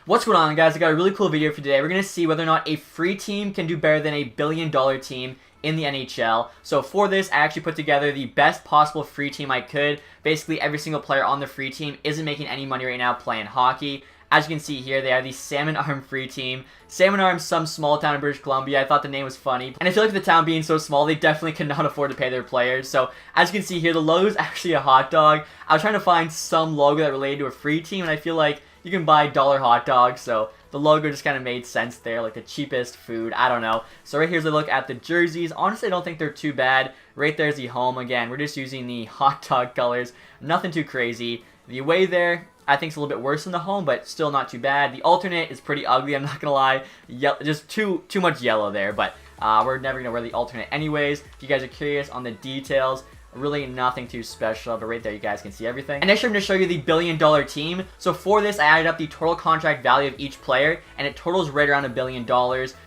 What's going on, guys? I got a really cool video for today. We're going to see whether or not a free team can do better than a billion-dollar team in the NHL. So for this, I actually put together the best possible free team I could. Basically, every single player on the free team isn't making any money right now playing hockey. As you can see here, they have the Salmon Arm free team. Salmon Arm, some small town in British Columbia. I thought the name was funny. And I feel like with the town being so small, they definitely cannot afford to pay their players. So as you can see here, the logo is actually a hot dog. I was trying to find some logo that related to a free team, and I feel like you can buy dollar hot dogs, so the logo just kind of made sense there, like the cheapest food, I don't know. So right here's a look at the jerseys. Honestly, I don't think they're too bad. Right there's the home. Again, we're just using the hot dog colors. Nothing too crazy. The away there, I think it's a little bit worse than the home, but still not too bad. The alternate is pretty ugly, I'm not going to lie. Just too much yellow there, but we're never going to wear the alternate anyways. If you guys are curious on the details, really nothing too special, but right there you guys can see everything. And next I'm going to show you the billion-dollar team. So for this, I added up the total contract value of each player, and it totals right around $1 billion.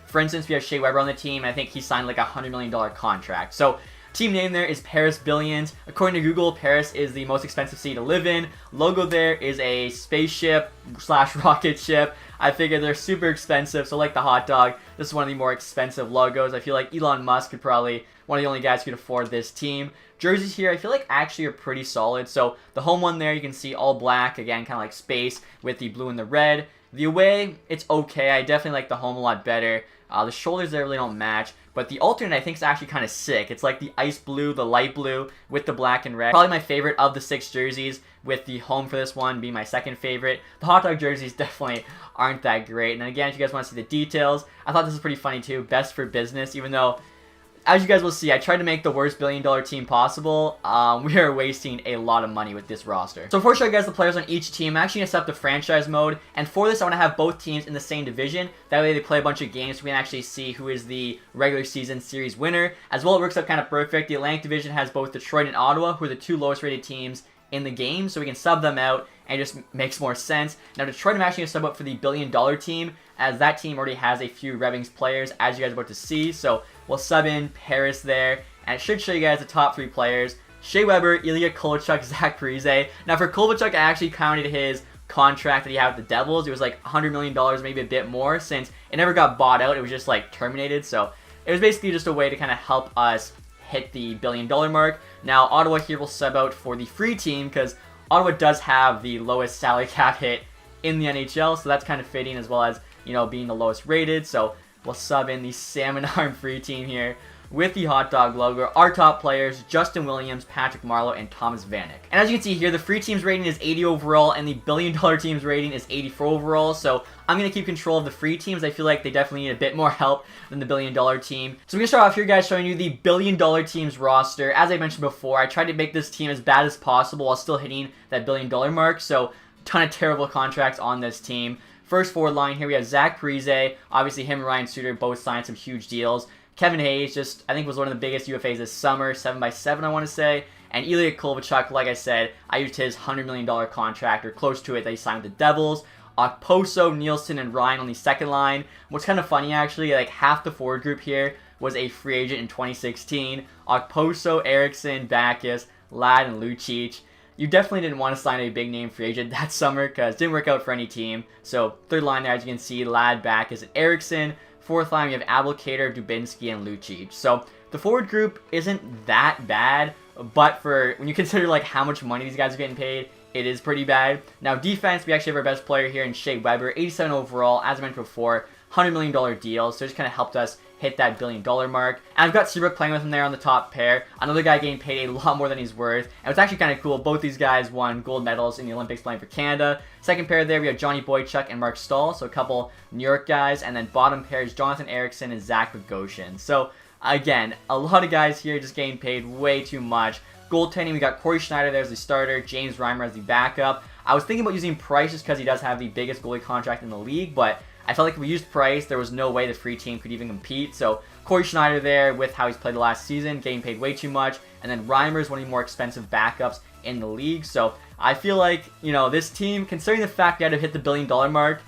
For instance, we have Shea Weber on the team, and I think he signed like a $100 million contract. So team name there is Paris Billions. According to Google, Paris is the most expensive city to live in. Logo there is a spaceship slash rocket ship. I figure they're super expensive, so like the hot dog, this is one of the more expensive logos. I feel like Elon Musk could probably, one of the only guys who could afford this team. Jerseys here, I feel like actually are pretty solid. So the home one there, you can see all black, again, kind of like space with the blue and the red. The away, it's okay. I definitely like the home a lot better. The shoulders there really don't match, but the alternate I think is actually kind of sick. It's like the ice blue, the light blue with the black and red. Probably my favorite of the 6 jerseys, with the home for this one being my second favorite. The hot dog jerseys definitely aren't that great. And again, if you guys want to see the details, I thought this was pretty funny too. Best for business, even though, as you guys will see, I tried to make the worst billion-dollar team possible. We are wasting a lot of money with this roster. So before I show you guys the players on each team, I'm actually going to set up the franchise mode. And for this, I want to have both teams in the same division. That way they play a bunch of games so we can actually see who is the regular season series winner. As well, it works out kind of perfect. The Atlantic Division has both Detroit and Ottawa, who are the 2 lowest rated teams in the game. So we can sub them out, and it just makes more sense. Now Detroit, I'm actually going to sub up for the billion-dollar team, as that team already has a few Red Wings players, as you guys are about to see. So we'll sub in Paris there, and it should show you guys the top 3 players: Shea Weber, Ilya Kovalchuk, Zach Parise. Now for Kovalchuk, I actually counted his contract that he had with the Devils. It was like $100 million, maybe a bit more, since it never got bought out. It was just like terminated. So it was basically just a way to kind of help us hit the billion-dollar mark. Now Ottawa here will sub out for the free team, because Ottawa does have the lowest salary cap hit in the NHL, so that's kind of fitting, as well as, you know, being the lowest rated. So we'll sub in the Salmon Arm free team here with the hot dog logo. Our top players: Justin Williams, Patrick Marleau, and Thomas Vanek. And as you can see here, the free team's rating is 80 overall, and the billion-dollar team's rating is 84 overall. So I'm going to keep control of the free teams. I feel like they definitely need a bit more help than the billion-dollar team. So I'm going to start off here, guys, showing you the billion-dollar team's roster. As I mentioned before, I tried to make this team as bad as possible while still hitting that billion-dollar mark. So ton of terrible contracts on this team. First forward line here, we have Zach Parise. Obviously, him and Ryan Suter both signed some huge deals. Kevin Hayes, just, I think, was one of the biggest UFAs this summer, 7x7, I want to say. And Ilya Kovalchuk, like I said, I used his $100 million contract, or close to it, that he signed with the Devils. Okposo, Nielsen, and Ryan on the second line. What's kind of funny, actually, like half the forward group here was a free agent in 2016. Okposo, Eriksson, Backus, Ladd, and Lucic. You definitely didn't want to sign a big-name free agent that summer, because it didn't work out for any team. So third line there, as you can see, Ladd, Backus, and Eriksson. Fourth line, we have Abelkader, Dubinsky, and Lucic. So the forward group isn't that bad, but for when you consider like how much money these guys are getting paid, it is pretty bad. Now defense, we actually have our best player here in Shea Weber, 87 overall, as I mentioned before, $100 million deal, so it just kind of helped us hit that billion-dollar mark. And I've got Seabrook playing with him there on the top pair. Another guy getting paid a lot more than he's worth. And it's actually kind of cool. Both these guys won gold medals in the Olympics playing for Canada. Second pair there, we have Johnny Boychuk and Mark Stahl, so a couple New York guys. And then bottom pairs, Jonathan Eriksson and Zach Bogosian. So again, a lot of guys here just getting paid way too much. Goaltending, we got Corey Schneider there as the starter, James Reimer as the backup. I was thinking about using Price just because he does have the biggest goalie contract in the league, but I felt like if we used Price, there was no way the free team could even compete. So Corey Schneider there, with how he's played the last season, getting paid way too much. And then Reimer is one of the more expensive backups in the league. So I feel like, you know, this team, considering the fact we had to hit the billion-dollar mark,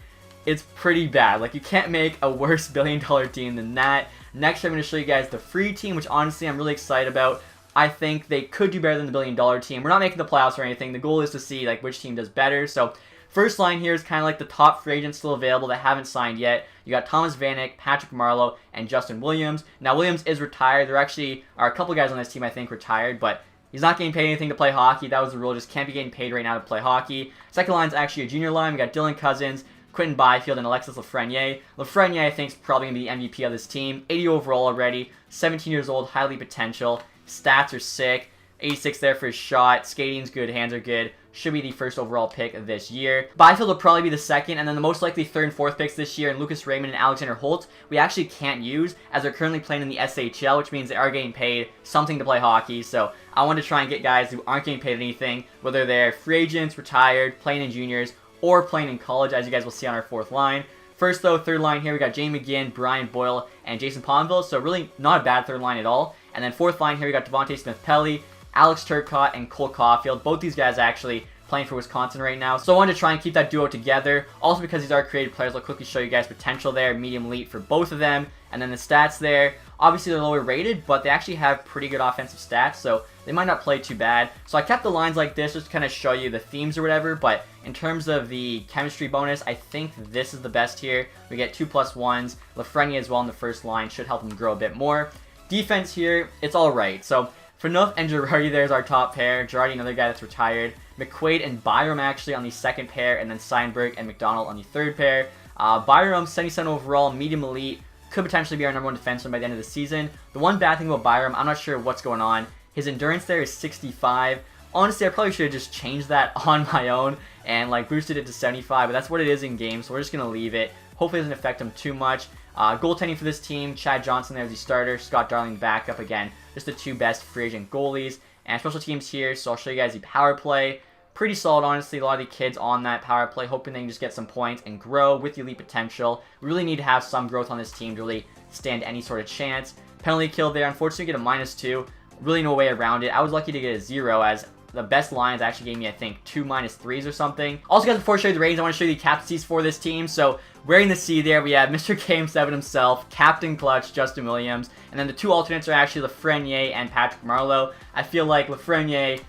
it's pretty bad. Like, you can't make a worse billion-dollar team than that. Next, I'm going to show you guys the free team, which honestly I'm really excited about. I think they could do better than the billion-dollar team. We're not making the playoffs or anything. The goal is to see like which team does better. So first line here is kind of like the top free agents still available that haven't signed yet. You got Thomas Vanek, Patrick Marleau, and Justin Williams. Now, Williams is retired. There actually are a couple guys on this team I think retired, but he's not getting paid anything to play hockey. That was the rule. Just can't be getting paid right now to play hockey. Second line is actually a junior line. We got Dylan Cousins, Quentin Byfield, and Alexis Lafreniere. Lafreniere, I think, is probably going to be the MVP of this team. 80 overall already. 17 years old. Highly potential. Stats are sick. 86 there for his shot. Skating's good. Hands are good. Should be the first overall pick this year. Byfield will probably be the second, and then the most likely third and fourth picks this year, and Lucas Raymond and Alexander Holt, we actually can't use, as they're currently playing in the SHL, which means they are getting paid something to play hockey. So I want to try and get guys who aren't getting paid anything, whether they're free agents, retired, playing in juniors, or playing in college, as you guys will see on our fourth line. First, though, third line here, we got Jamie McGinn, Brian Boyle, and Jason Ponville, so really not a bad third line at all. And then fourth line here, we got Devontae Smith-Pelly, Alex Turcotte, and Cole Caulfield. Both these guys actually playing for Wisconsin right now. So I wanted to try and keep that duo together. Also because these are creative players, I'll quickly show you guys potential there, medium elite for both of them. And then the stats there, obviously they're lower rated, but they actually have pretty good offensive stats, so they might not play too bad. So I kept the lines like this just to kind of show you the themes or whatever, but in terms of the chemistry bonus, I think this is the best here. We get 2+1s. Lafreniere as well in the first line should help him grow a bit more. Defense here, it's alright. So Phaneuf and Girardi there is our top pair. Girardi, another guy that's retired. McQuaid and Byram actually on the second pair, and then Seinberg and McDonald on the third pair. Byram, 77 overall, medium elite, could potentially be our number one defenseman by the end of the season. The one bad thing about Byram, I'm not sure what's going on. His endurance there is 65. Honestly, I probably should have just changed that on my own and like boosted it to 75, but that's what it is in game, so we're just going to leave it. Hopefully it doesn't affect him too much. Goaltending for this team, Chad Johnson there as the starter, Scott Darling backup again. Just the two best free agent goalies. And special teams here, so I'll show you guys the power play. Pretty solid, honestly. A lot of the kids on that power play, hoping they can just get some points and grow with the elite potential. We really need to have some growth on this team to really stand any sort of chance. Penalty kill there. Unfortunately, get a -2. Really no way around it. I was lucky to get a 0, as the best lines actually gave me, I think, 2 -3s or something. Also, guys, before I show you the ratings, I want to show you the captaincies for this team. So, wearing the C there, we have Mr. Game 7 himself, Captain Clutch, Justin Williams, and then the two alternates are actually Lafreniere and Patrick Marleau. I feel like Lafreniere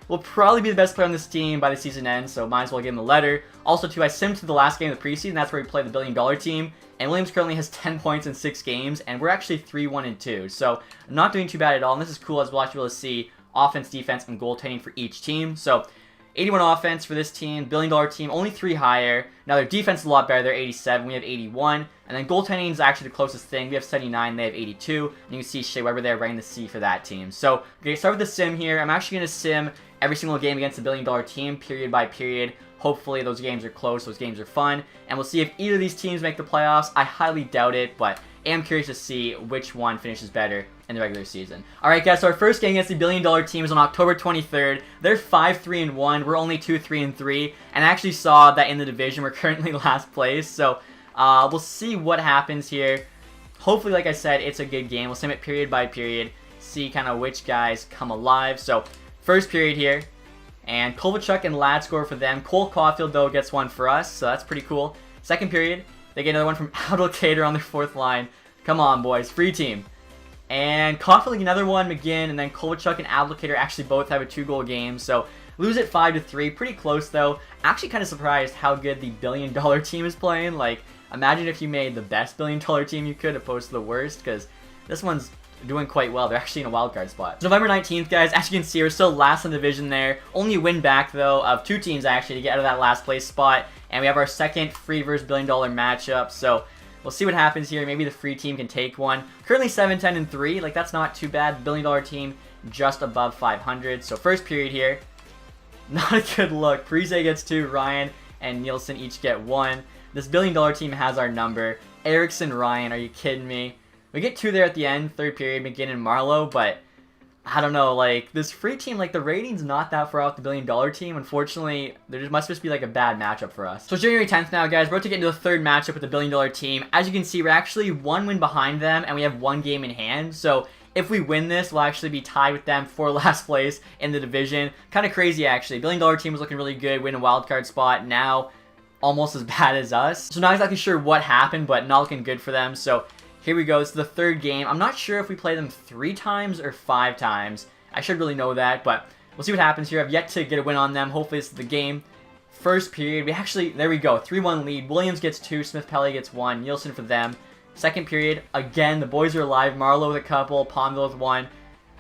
will probably be the best player on this team by the season end, so might as well give him a letter. Also, too, I simmed to the last game of the preseason. That's where we played the $1 billion team, and Williams currently has 10 points in 6 games, and we're actually 3-1-2, so not doing too bad at all. And this is cool, as we'll actually be able to see offense, defense, and goaltending for each team. So 81 offense for this team, $1 billion team, only 3 higher. Now their defense is a lot better, they're 87, we have 81. And then goaltending is actually the closest thing. We have 79, they have 82. And you can see Shea Weber there running the C for that team. So, okay, start with the sim here. I'm actually going to sim every single game against the $1 billion team, period by period. Hopefully those games are close, those games are fun. And we'll see if either of these teams make the playoffs. I highly doubt it, but I am curious to see which one finishes better in the regular season. Alright guys, so our first game against the $1 billion team is on October 23rd. They're 5-3-1, we're only 2-3-3, and I actually saw that in the division we're currently last place, so we'll see what happens here. Hopefully, like I said, it's a good game. We'll sim it period by period, see kind of which guys come alive. So, first period here, and Kovalchuk and Ladd score for them. Cole Caulfield, though, gets one for us, so that's pretty cool. Second period, they get another one from Abdelkader on their fourth line. Come on, boys, free team. And Caulfield another one, McGinn, and then Kovalchuk and Abdelkader actually both have a 2-goal game, so lose it 5-3. Pretty close, though. Actually kind of surprised how good the $1 billion team is playing. Like, imagine if you made the best $1 billion team you could opposed to the worst, because this one's doing quite well. They're actually in a wildcard spot. So November 19th, guys, as you can see, we're still last in the division there. Only a win back, though, of 2 teams, actually, to get out of that last place spot. And we have our second free versus $1 billion matchup, so we'll see what happens here. Maybe the free team can take one. Currently 7-10-3. Like, that's not too bad. $1 billion team just above 500. So first period here. Not a good look. Parise gets 2. Ryan and Nielsen each get 1. This $1 billion team has our number. Erickson, Ryan. Are you kidding me? We get 2 there at the end. Third period, McGinn and Marleau. But I don't know. Like, this free team, like, the rating's not that far off the $1 billion team. Unfortunately, there must just be, like, a bad matchup for us. So it's January 10th now, guys. We're about to get into the third matchup with the $1 billion team. As you can see, we're actually 1 win behind them, and we have 1 game in hand. So if we win this, we'll actually be tied with them for last place in the division. Kind of crazy, actually. $1 billion team was looking really good, win a wildcard spot. Now, almost as bad as us. So not exactly sure what happened, but not looking good for them. So here we go. This is the third game. I'm not sure if we play them 3 times or 5 times. I should really know that, but we'll see what happens here. I've yet to get a win on them. Hopefully this is the game. first period, we actually, there we go, 3-1 lead. Williams gets 2, Smith-Pelly gets 1, Nielsen for them. Second period, again, the boys are alive. Marlowe with a couple, Ponville with 1.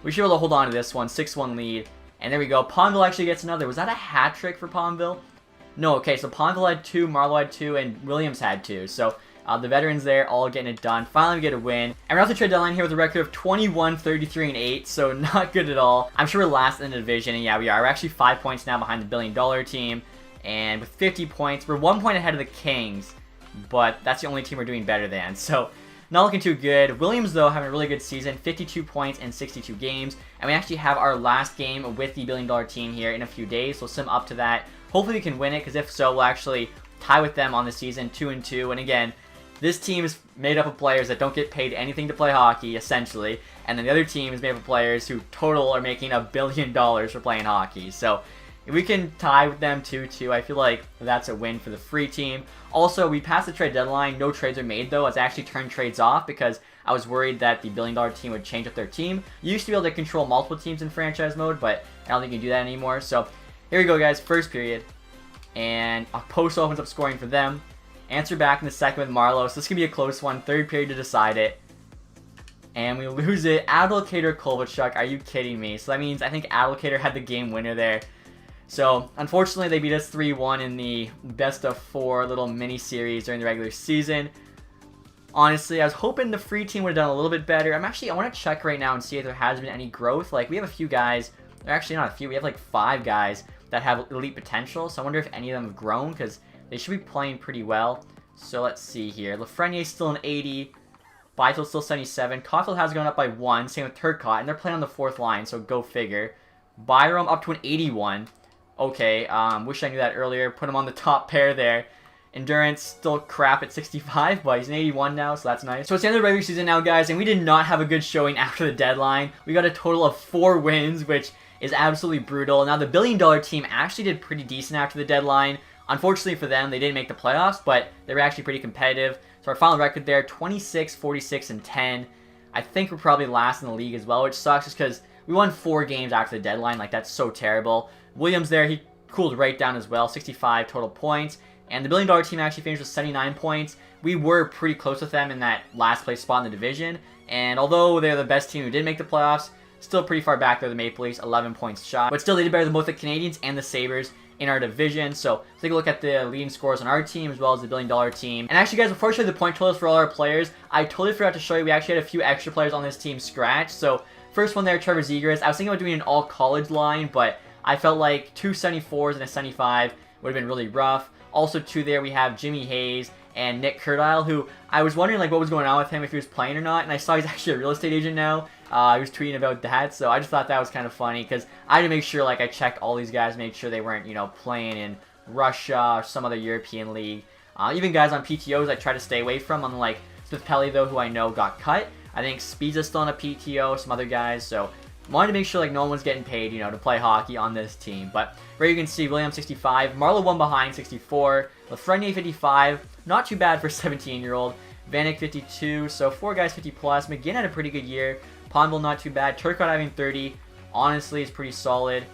We should be able to hold on to this one, 6-1 lead. And there we go, Ponville actually gets another. Was that a hat trick for Ponville? No, okay, so Ponville had 2, Marlowe had 2, and Williams had 2. So the veterans there all getting it done. Finally we get a win. And we're off the trade deadline here with a record of 21, 33, and 8, so not good at all. I'm sure we're last in the division, and yeah, we are. We're actually 5 points now behind the billion-dollar team. And with 50 points, we're 1 point ahead of the Kings. But that's the only team we're doing better than. So not looking too good. Williams, though, having a really good season. 52 points in 62 games. And we actually have our last game with the billion-dollar team here in a few days. So sim up to that. Hopefully we can win it, because if so, we'll actually tie with them on the season, 2-2. And again, this team is made up of players that don't get paid anything to play hockey, essentially. And then the other team is made up of players who total are making $1 billion for playing hockey. So if we can tie with them 2-2, I feel like that's a win for the free team. Also, we passed the trade deadline. No trades are made, though. As I actually turned trades off because I was worried that the billion-dollar team would change up their team. You used to be able to control multiple teams in franchise mode, but I don't think you can do that anymore. So here we go, guys. First period. And Post opens up scoring for them. Answer back in the second with Marlowe. So this could be a close one. Third period to decide it. And we lose it. Advocator Kovalchuk. Are you kidding me? So that means I think Advocator had the game winner there. So, unfortunately, they beat us 3-1 in the best of 4 little mini-series during the regular season. Honestly, I was hoping the free team would have done a little bit better. I want to check right now and see if there has been any growth. Like, we have a few guys, or actually not a few, we have like 5 guys that have elite potential. So I wonder if any of them have grown, because they should be playing pretty well. So let's see here. Lafreniere's still an 80. Byfield's still 77. Caulfield has gone up by 1, same with Turcotte, and they're playing on the 4th line, so go figure. Byram up to an 81. Okay, wish I knew that earlier. Put him on the top pair there. Endurance still crap at 65, but he's an 81 now, so that's nice. So it's the end of the regular season now, guys, and we did not have a good showing after the deadline. We got a total of 4 wins, which is absolutely brutal. Now, the billion-dollar team actually did pretty decent after the deadline. Unfortunately for them, they didn't make the playoffs, but they were actually pretty competitive. So our final record there, 26, 46, and 10. I think we're probably last in the league as well, which sucks just because we won 4 games after the deadline. Like, that's so terrible. Williams there, he cooled right down as well, 65 total points. And the billion-dollar team actually finished with 79 points. We were pretty close with them in that last place spot in the division. And although they're the best team who did make the playoffs, still pretty far back there, the Maple Leafs, 11 points shot. But still, they did better than both the Canadiens and the Sabres in our division. So take a look at the leading scores on our team as well as the billion-dollar team. And actually, guys, before I show you the point totals for all our players, I totally forgot to show you we actually had a few extra players on this team scratch. So first one there, Trevor Zegras. I was thinking about doing an all-college line, but I felt like 2 74s and a 75 would have been really rough. Also, 2 there, we have Jimmy Hayes and Nick Curtile, who I was wondering like what was going on with him, if he was playing or not, and I saw he's actually a real estate agent now. He was tweeting about that, so I just thought that was kind of funny, because I had to make sure like I checked all these guys, made sure they weren't, you know, playing in Russia or some other European league. Even guys on PTOs I try to stay away from, unlike Smith-Pelly, though, who I know got cut. I think Spiza's still on a PTO, some other guys, so wanted to make sure like no one's getting paid, you know, to play hockey on this team. But right, you can see Williams 65, Marlowe 1 behind 64, Lafreniere 55, not too bad for a 17-year-old, Vanek 52, so 4 guys 50 plus. McGinn had a pretty good year, Ponville not too bad, Turcotte having 30, honestly is pretty solid.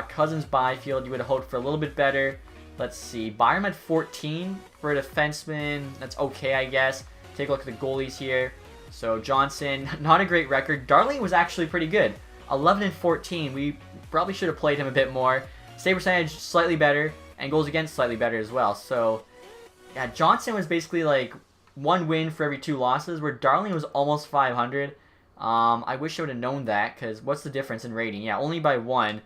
Cousins, Byfield, you would have hoped for a little bit better. Let's see, Byram had 14 for a defenseman, that's okay, I guess. Take a look at the goalies here. So Johnson, not a great record. Darling was actually pretty good. 11 and 14. We probably should have played him a bit more. Save percentage slightly better, and goals against slightly better as well. So yeah, Johnson was basically like 1 win for every 2 losses, where Darling was almost 500. I wish I would have known that, because what's the difference in rating? Yeah, only by 1.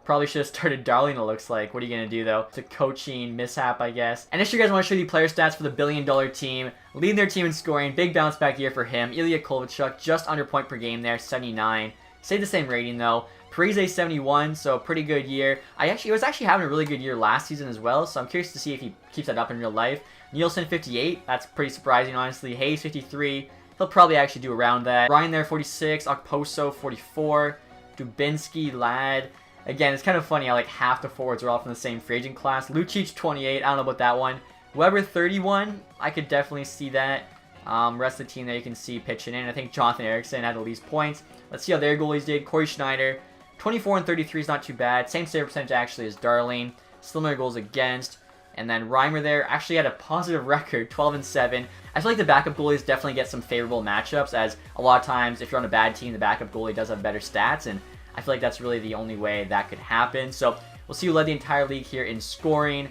Probably should have started Darling, it looks like. What are you going to do, though? It's a coaching mishap, I guess. And if you guys want to show you the player stats for the billion-dollar team, leading their team in scoring, big bounce back year for him. Ilya Kovalchuk, just under point per game there, 79. Stayed the same rating, though. Parise, 71, so pretty good year. He was actually having a really good year last season as well, so I'm curious to see if he keeps that up in real life. Nielsen, 58. That's pretty surprising, honestly. Hayes, 53. He'll probably actually do around that. Ryan there, 46. Okposo, 44. Dubinsky, Ladd. Again, it's kind of funny how like half the forwards are all from the same free agent class. Lucic, 28. I don't know about that one. Weber, 31. I could definitely see that. Rest of the team there you can see pitching in. I think Jonathan Erickson had the least points. Let's see how their goalies did. Corey Schneider, 24 and 33 is not too bad. Same save percentage actually as Darling. similar goals against. And then Reimer there actually had a positive record, 12-7. I feel like the backup goalies definitely get some favorable matchups, as a lot of times if you're on a bad team, the backup goalie does have better stats, and I feel like that's really the only way that could happen. So we'll see who led the entire league here in scoring.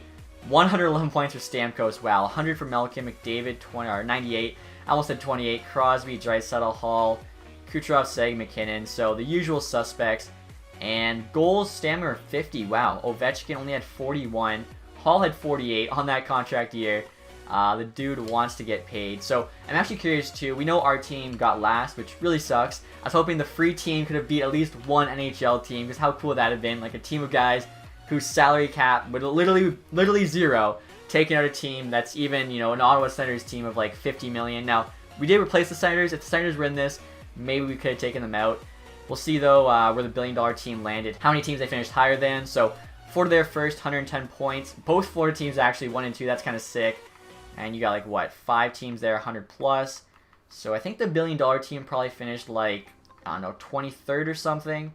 111 points for Stamkos. Wow, 100 for Malkin, McDavid, 98. I almost said 28. Crosby, Draisaitl, Hall, Kucherov, Seg, McKinnon. So the usual suspects. And goals, Stammer 50. Wow, Ovechkin only had 41. Hall had 48 on that contract year. The dude wants to get paid. So I'm actually curious too. We know our team got last, which really sucks. I was hoping the free team could have beat at least one NHL team, because how cool would that have been? Like a team of guys whose salary cap would literally zero, taking out a team that's even, you know, an Ottawa Senators team of like 50 million. Now, we did replace the Senators. If the Senators were in this, maybe we could have taken them out. We'll see though where the billion-dollar team landed, how many teams they finished higher than. So Florida there first, 110 points. Both Florida teams actually 1 and 2. That's kind of sick. And you got like what, 5 teams there, 100 plus. So I think the billion-dollar team probably finished like, I don't know, 23rd or something.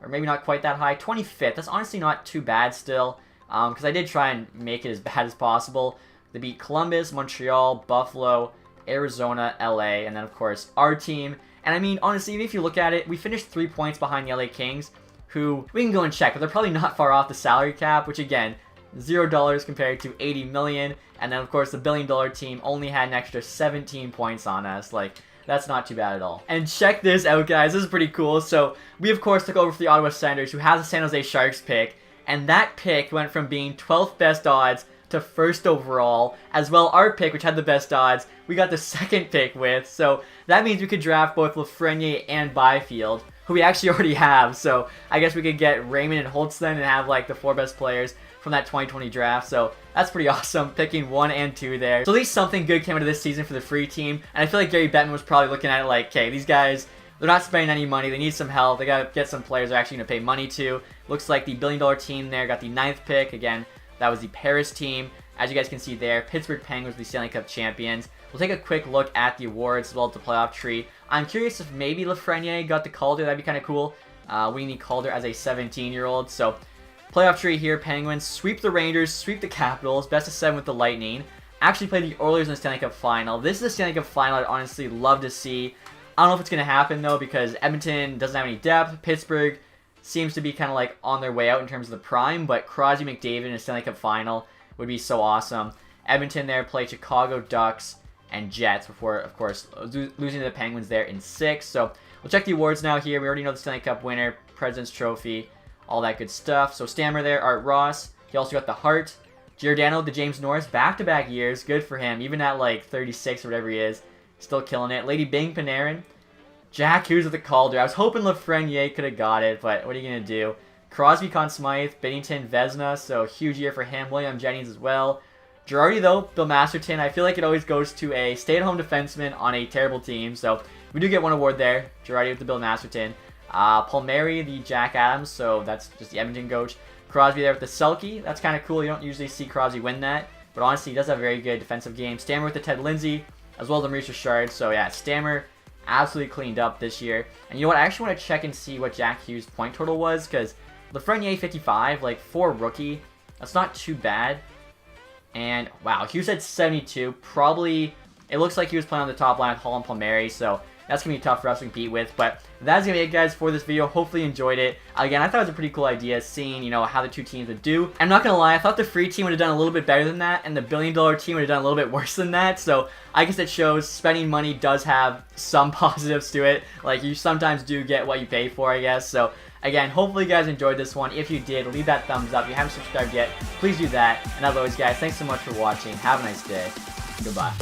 Or maybe not quite that high. 25th. That's honestly not too bad still. Because I did try and make it as bad as possible. They beat Columbus, Montreal, Buffalo, Arizona, LA, and then of course our team. And I mean, honestly, even if you look at it, we finished 3 points behind the LA Kings, who we can go and check, but they're probably not far off the salary cap, which again, $0 compared to 80 million. And then of course the billion-dollar team only had an extra 17 points on us. Like, that's not too bad at all. And check this out, guys. This is pretty cool. So we of course took over for the Ottawa Senators, who has the San Jose Sharks pick, and that pick went from being 12th best odds to 1st overall. As well, our pick, which had the best odds, we got the 2nd pick with. So that means we could draft both Lafreniere and Byfield, who we actually already have. So I guess we could get Raymond and Holtz then and have like the 4 best players from that 2020 draft. So that's pretty awesome, picking 1 and 2 there. So at least something good came out of this season for the free team. And I feel like Gary Bettman was probably looking at it like, okay, these guys, they're not spending any money. They need some help. They got to get some players they're actually going to pay money to. Looks like the billion-dollar team there got the 9th pick. Again, that was the Paris team. As you guys can see there, Pittsburgh Penguins, the Stanley Cup champions. We'll take a quick look at the awards as well as the playoff tree. I'm curious if maybe Lafreniere got the Calder. That'd be kind of cool. We need Calder as a 17-year-old. So playoff tree here, Penguins sweep the Rangers, sweep the Capitals, best of 7 with the Lightning. Actually played the Oilers in the Stanley Cup final. This is a Stanley Cup final I'd honestly love to see. I don't know if it's going to happen though, because Edmonton doesn't have any depth. Pittsburgh seems to be kind of like on their way out in terms of the prime, but Crosby, McDavid in a Stanley Cup final would be so awesome. Edmonton there played Chicago Ducks and Jets before, of course, losing to the Penguins there in 6. So we'll check the awards now here. We already know the Stanley Cup winner, President's Trophy, all that good stuff. So Stammer there, Art Ross. He also got the Hart. Giordano, the James Norris, back-to-back years. Good for him. Even at like 36 or whatever he is, still killing it. Lady Bing Panarin. Jack Hughes with the Calder. I was hoping Lafreniere could have got it, but what are you going to do? Crosby, Conn Smythe, Binnington, Vezina, so huge year for him. William Jennings as well. Girardi, though, Bill Masterton, I feel like it always goes to a stay-at-home defenseman on a terrible team, so we do get one award there. Girardi with the Bill Masterton. Palmieri, the Jack Adams, so that's just the Edmonton coach. Crosby there with the Selke. That's kind of cool. You don't usually see Crosby win that, but honestly, he does have a very good defensive game. Stammer with the Ted Lindsay, as well as the Maurice Richard. So yeah, Stammer absolutely cleaned up this year. And you know what? I actually want to check and see what Jack Hughes' point total was, because Lafreniere 55, like for a rookie, that's not too bad. And wow, Hughes had 72. Probably, it looks like he was playing on the top line with Hall and Palmieri, so that's going to be tough for us to compete with. But that's going to be it, guys, for this video. Hopefully you enjoyed it. Again, I thought it was a pretty cool idea, seeing, you know, how the two teams would do. I'm not going to lie, I thought the free team would have done a little bit better than that, and the billion-dollar team would have done a little bit worse than that. So I guess it shows spending money does have some positives to it. Like, you sometimes do get what you pay for, I guess. So again, hopefully you guys enjoyed this one. If you did, leave that thumbs up. If you haven't subscribed yet, please do that. And as always, guys, thanks so much for watching. Have a nice day. Goodbye.